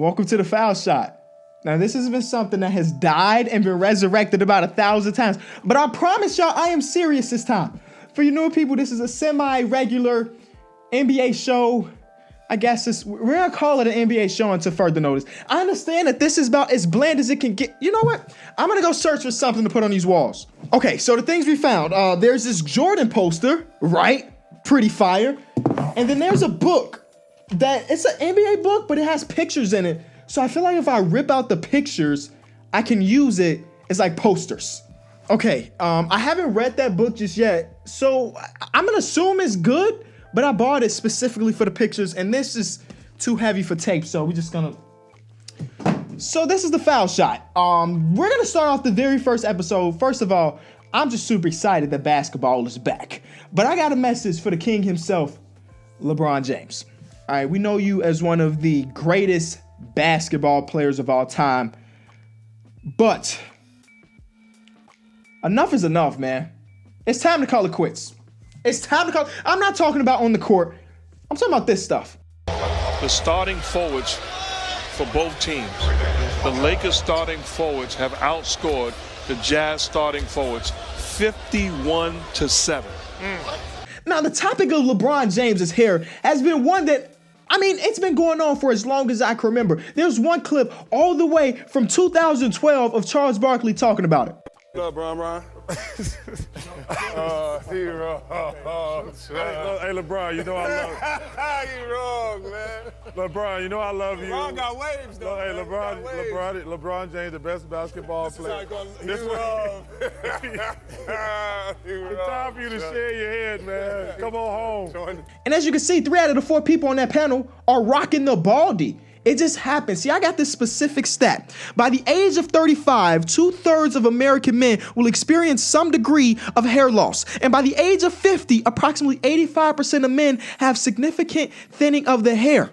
Welcome to the foul shot. Now, this has been something that has died and been resurrected about 1,000 times. But I promise y'all, I am serious this time. For you newer people, this is a semi-regular NBA show. I guess we're going to call it an NBA show until further notice. I understand that this is about as bland as it can get. You know what? I'm going to go search for something to put on these walls. Okay, so the things we found. There's this Jordan poster, right? Pretty fire. And then there's a book it's an NBA book, but it has pictures in it. So I feel like if I rip out the pictures, I can use it as like posters. Okay, I haven't read that book just yet. So I'm going to assume it's good. But I bought it specifically for the pictures, and this is too heavy for tape, so we're just gonna... So this is the foul shot. We're gonna start off the very first episode. First of all, I'm just super excited that basketball is back. But I got a message for the king himself, LeBron James. All right, we know you as one of the greatest basketball players of all time. But enough is enough, man. It's time to call it quits. It's time to call. I'm not talking about on the court. I'm talking about this stuff. The starting forwards for both teams. The Lakers starting forwards have outscored the Jazz starting forwards 51-7. Now, the topic of LeBron James's hair has been one that, it's been going on for as long as I can remember. There's one clip all the way from 2012 of Charles Barkley talking about it. What up, Ron? He wrong. Hey, LeBron, you know I love you. You wrong, man. LeBron, you know I love you. LeBron got waves, though. Hey, LeBron James, the best basketball player. You wrong. It's time for you to share your head, man. Come on home. And as you can see, 3 out of the 4 people on that panel are rocking the baldy. It just happens. See, I got this specific stat. By the age of 35, 2/3 of American men will experience some degree of hair loss. And by the age of 50, approximately 85% of men have significant thinning of the hair.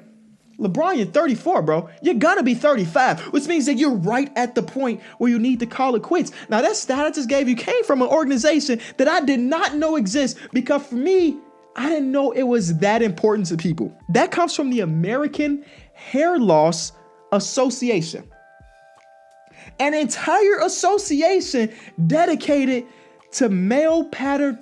LeBron, you're 34, bro. You're gonna be 35, which means that you're right at the point where you need to call it quits. Now, that stat I just gave you came from an organization that I did not know exists, because for me, I didn't know it was that important to people. That comes from the American Hair Loss Association, an entire association dedicated to male pattern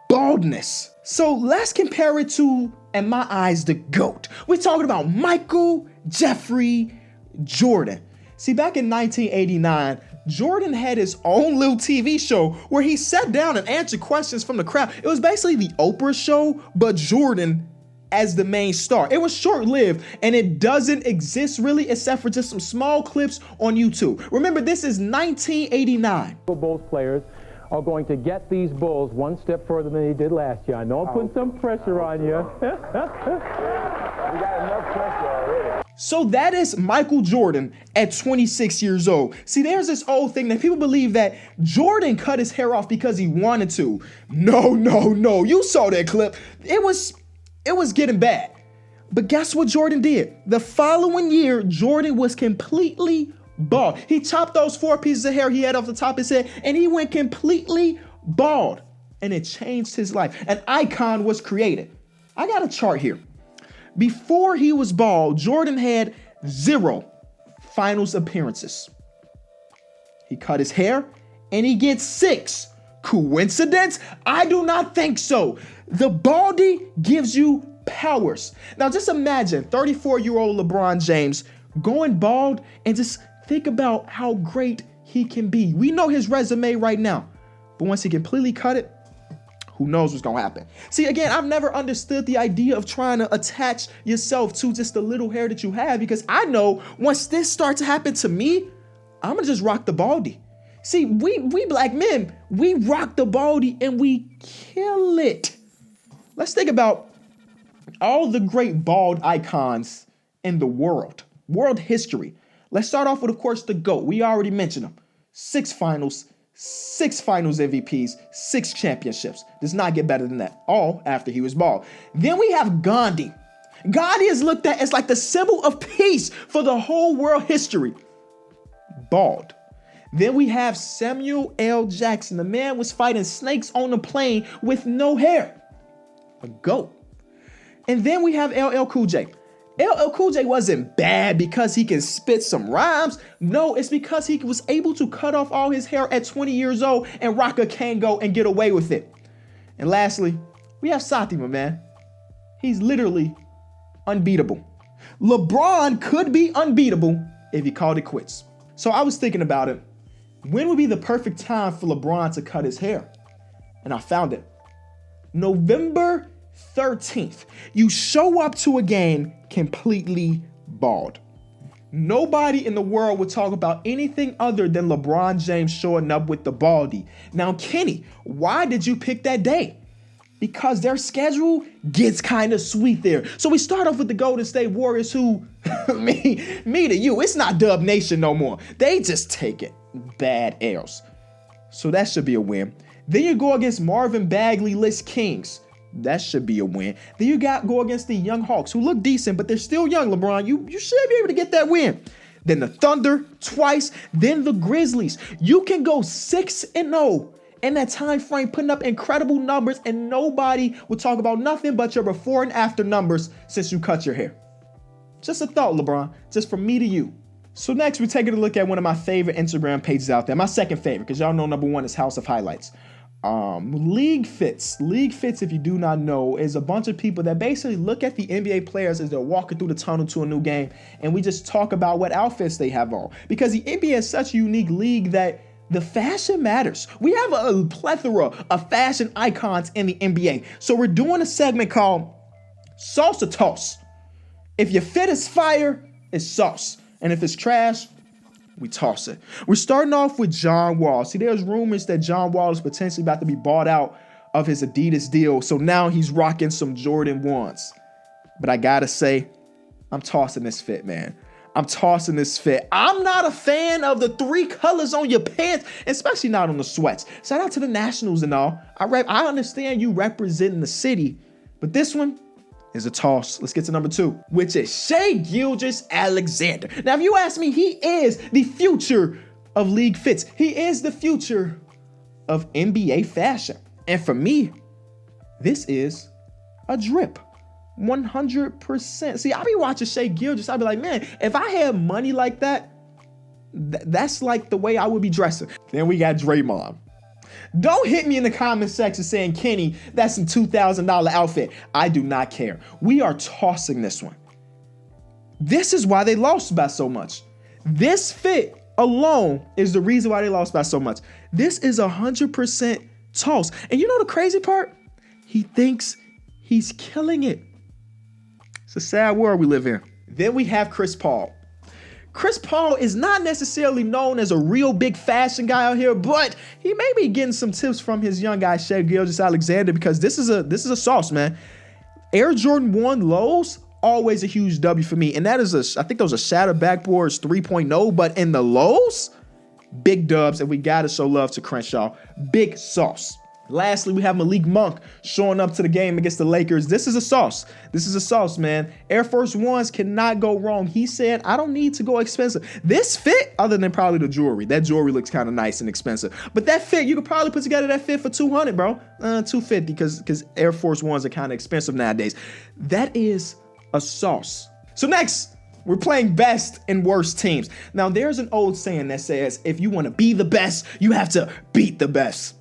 baldness. So let's compare it to, in my eyes, the GOAT. We're talking about Michael Jeffrey Jordan. See, back in 1989, Jordan had his own little TV show where he sat down and answered questions from the crowd. It was basically the Oprah show, but Jordan as the main star. It was short-lived, and it doesn't exist really except for just some small clips on YouTube. Remember, this is 1989. Bulls players are going to get these Bulls one step further than they did last year. I know I'm putting some pressure on you. We got enough pressure already. So that is Michael Jordan at 26 years old. See, there's this old thing that people believe that Jordan cut his hair off because he wanted to. No. You saw that clip. It was getting bad. But guess what Jordan did? The following year, Jordan was completely bald. He chopped those 4 pieces of hair he had off the top of his head, and he went completely bald. And it changed his life. An icon was created. I got a chart here. Before he was bald, Jordan had 0 finals appearances. He cut his hair, and he gets 6. Coincidence? I do not think so. The baldy gives you powers. Now just imagine 34-year-old LeBron James going bald, and just think about how great he can be. We know his resume right now, but once he completely cut it, who knows what's gonna happen. See, again, I've never understood the idea of trying to attach yourself to just the little hair that you have, because I know once this starts to happen to me, I'm gonna just rock the baldy. See, we black men, we rock the baldy and we kill it. Let's think about all the great bald icons in the world history. Let's start off with, of course, the GOAT. We already mentioned him. 6 finals, 6 finals MVPs, 6 championships. Does not get better than that. All after he was bald. Then we have Gandhi. Gandhi is looked at as like the symbol of peace for the whole world history. Bald. Then we have Samuel L. Jackson. The man was fighting snakes on the plane with no hair. A GOAT. And then we have LL Cool J. LL Cool J wasn't bad because he can spit some rhymes. No, it's because he was able to cut off all his hair at 20 years old and rock a Kango and get away with it. And lastly, we have Sati, my man. He's literally unbeatable. LeBron could be unbeatable if he called it quits. So I was thinking about it. When would be the perfect time for LeBron to cut his hair? And I found it. November 13th. You show up to a game completely bald. Nobody in the world would talk about anything other than LeBron James showing up with the baldy. Now, Kenny, why did you pick that day? Because their schedule gets kind of sweet there. So we start off with the Golden State Warriors who, me to you, it's not Dub Nation no more. They just take it bad L's. So that should be a win. Then you go against Marvin Bagley-less Kings. That should be a win. Then you go against the Young Hawks who look decent, but they're still young, LeBron. You should be able to get that win. Then the Thunder twice, then the Grizzlies. You can go 6-0 in that time frame, putting up incredible numbers, and nobody will talk about nothing but your before and after numbers since you cut your hair. Just a thought, LeBron, just from me to you. So next, we're taking a look at one of my favorite Instagram pages out there. My second favorite, because y'all know number one is House of Highlights. League Fits. League Fits, if you do not know, is a bunch of people that basically look at the NBA players as they're walking through the tunnel to a new game, and we just talk about what outfits they have on. Because the NBA is such a unique league that the fashion matters. We have a plethora of fashion icons in the NBA. So we're doing a segment called Salsa Toss. If your fit is fire, it's sauce. And if it's trash, we toss it. We're starting off with John Wall. See, there's rumors that John Wall is potentially about to be bought out of his Adidas deal. So now he's rocking some Jordan 1s. But I gotta say, I'm tossing this fit, man. I'm tossing this fit. I'm not a fan of the 3 colors on your pants, especially not on the sweats. Shout out to the Nationals and all. I understand you representing the city, but this one is a toss. Let's get to number 2, which is Shai Gilgeous-Alexander. Now, if you ask me, he is the future of League Fits. He is the future of NBA fashion. And for me, this is a drip. 100%. See, I be watching Shai Gilgeous. I be like, man, if I had money like that, that's like the way I would be dressing. Then we got Draymond. Don't hit me in the comment section saying, Kenny, that's a $2,000 outfit. I do not care. We are tossing this one. This is why they lost by so much. This fit alone is the reason why they lost by so much. This is 100% toss. And you know the crazy part? He thinks he's killing it. It's a sad world we live in. Then we have Chris Paul. Chris Paul is not necessarily known as a real big fashion guy out here, but he may be getting some tips from his young guy, Shai Gilgeous-Alexander, because this is a sauce, man. Air Jordan 1 lows, always a huge W for me. And that is I think those are Shattered Backboards 3.0, but in the lows, big dubs, and we gotta show love to Crenshaw. Big sauce. Lastly, we have Malik Monk showing up to the game against the Lakers. This is a sauce. This is a sauce, man. Air Force Ones cannot go wrong. He said, I don't need to go expensive. This fit, other than probably the jewelry. That jewelry looks kind of nice and expensive. But that fit, you could probably put together that fit for $200, bro. $250, because Air Force Ones are kind of expensive nowadays. That is a sauce. So next, we're playing best and worst teams. Now, there's an old saying that says, if you want to be the best, you have to beat the best.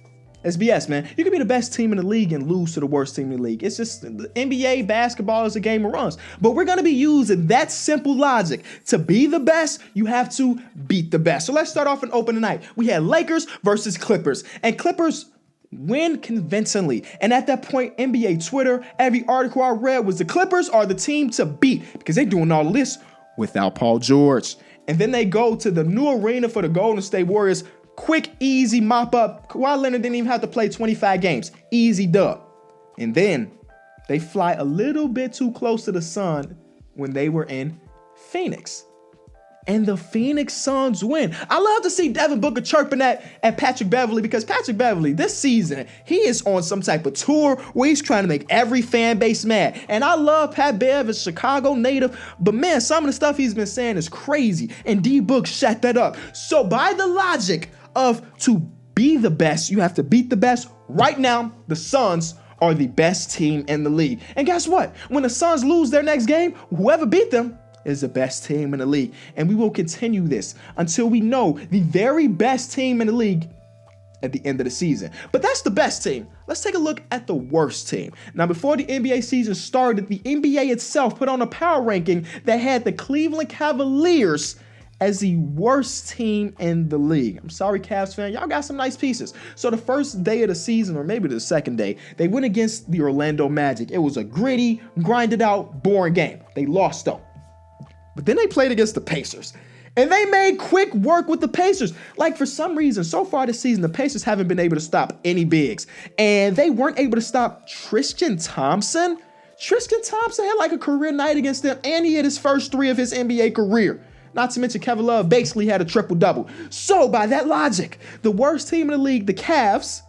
It's BS, man. You can be the best team in the league and lose to the worst team in the league. It's just the NBA basketball is a game of runs. But we're going to be using that simple logic. To be the best, you have to beat the best. So let's start off and open tonight. We had Lakers versus Clippers. And Clippers win convincingly. And at that point, NBA Twitter, every article I read was the Clippers are the team to beat because they're doing all this without Paul George. And then they go to the new arena for the Golden State Warriors. Quick, easy mop up. Kawhi Leonard didn't even have to play 25 games. Easy dub. And then they fly a little bit too close to the sun when they were in Phoenix. And the Phoenix Suns win. I love to see Devin Booker chirping at Patrick Beverley because Patrick Beverley, this season, he is on some type of tour where he's trying to make every fan base mad. And I love Pat Bev, a Chicago native, but man, some of the stuff he's been saying is crazy. And D-Book shut that up. So by the logic of to be the best, you have to beat the best. Right now, the Suns are the best team in the league. And guess what? When the Suns lose their next game, whoever beat them is the best team in the league. And we will continue this until we know the very best team in the league at the end of the season. But that's the best team. Let's take a look at the worst team. Now, before the NBA season started, the NBA itself put on a power ranking that had the Cleveland Cavaliers as the worst team in the league. I'm sorry, Cavs fan, y'all got some nice pieces. So the first day of the season, or maybe the second day, they went against the Orlando Magic. It was a gritty, grinded out, boring game. They lost though. But then they played against the Pacers. And they made quick work with the Pacers. Like, for some reason, so far this season, the Pacers haven't been able to stop any bigs. And they weren't able to stop Tristan Thompson. Tristan Thompson had like a career night against them, and he hit his first 3 of his NBA career. Not to mention Kevin Love basically had a triple-double. So by that logic, the worst team in the league, the Cavs,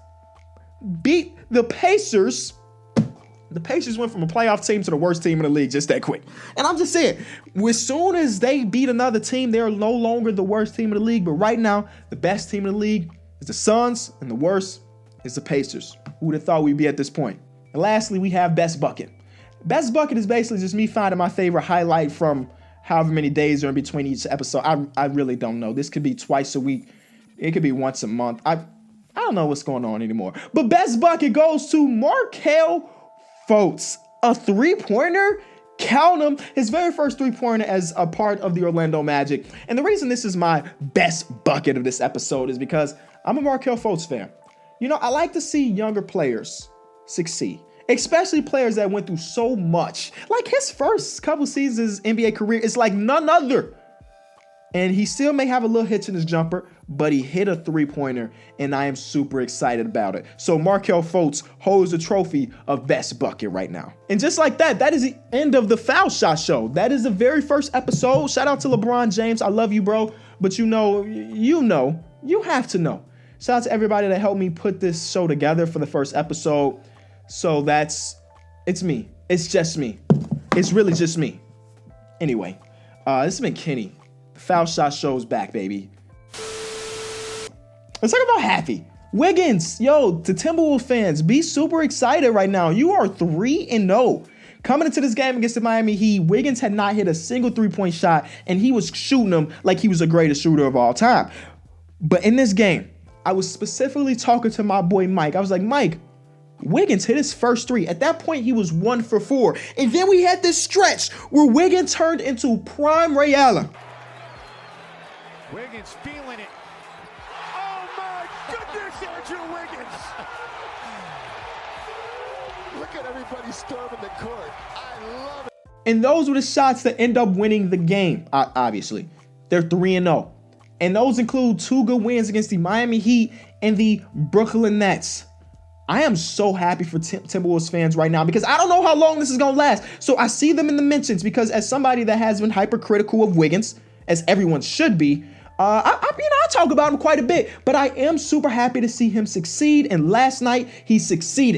beat the Pacers. The Pacers went from a playoff team to the worst team in the league just that quick. And I'm just saying, as soon as they beat another team, they're no longer the worst team in the league. But right now, the best team in the league is the Suns, and the worst is the Pacers. Who would have thought we'd be at this point? And lastly, we have Best Bucket. Best Bucket is basically just me finding my favorite highlight from however many days are in between each episode. I really don't know. This could be twice a week. It could be once a month. I don't know what's going on anymore. But Best Bucket goes to Markelle Fultz, a three-pointer. Count him. His very first three-pointer as a part of the Orlando Magic. And the reason this is my best bucket of this episode is because I'm a Markelle Fultz fan. You know, I like to see younger players succeed, especially players that went through so much. Like, his first couple seasons NBA career is like none other. And he still may have a little hitch in his jumper, but he hit a three-pointer, and I am super excited about it. So Markelle Fultz holds the trophy of Best Bucket right now. And just like that, that is the end of the Foul Shot Show. That is the very first episode. Shout out to LeBron James. I love you, bro. But you have to know. Shout out to everybody that helped me put this show together for the first episode. So it's me. It's just me. It's really just me. Anyway, this has been Kenny. The Foul Shot Show's back, baby. Let's talk about Happy. Wiggins, yo, to Timberwolves fans, be super excited right now. You are 3-0. Coming into this game against the Miami Heat, Wiggins had not hit a single three-point shot, and he was shooting them like he was the greatest shooter of all time. But in this game, I was specifically talking to my boy Mike. I was like, Mike, Wiggins hit his first 3. At that point, he was 1 for 4. And then we had this stretch where Wiggins turned into prime Ray Allen. Wiggins feeling it. Oh my goodness, Andrew Wiggins. Look at everybody storming the court. I love it. And those were the shots that end up winning the game, obviously. They're 3-0. And those include 2 good wins against the Miami Heat and the Brooklyn Nets. I am so happy for Timberwolves fans right now because I don't know how long this is going to last. So I see them in the mentions because as somebody that has been hypercritical of Wiggins, as everyone should be, I talk about him quite a bit, but I am super happy to see him succeed. And last night he succeeded.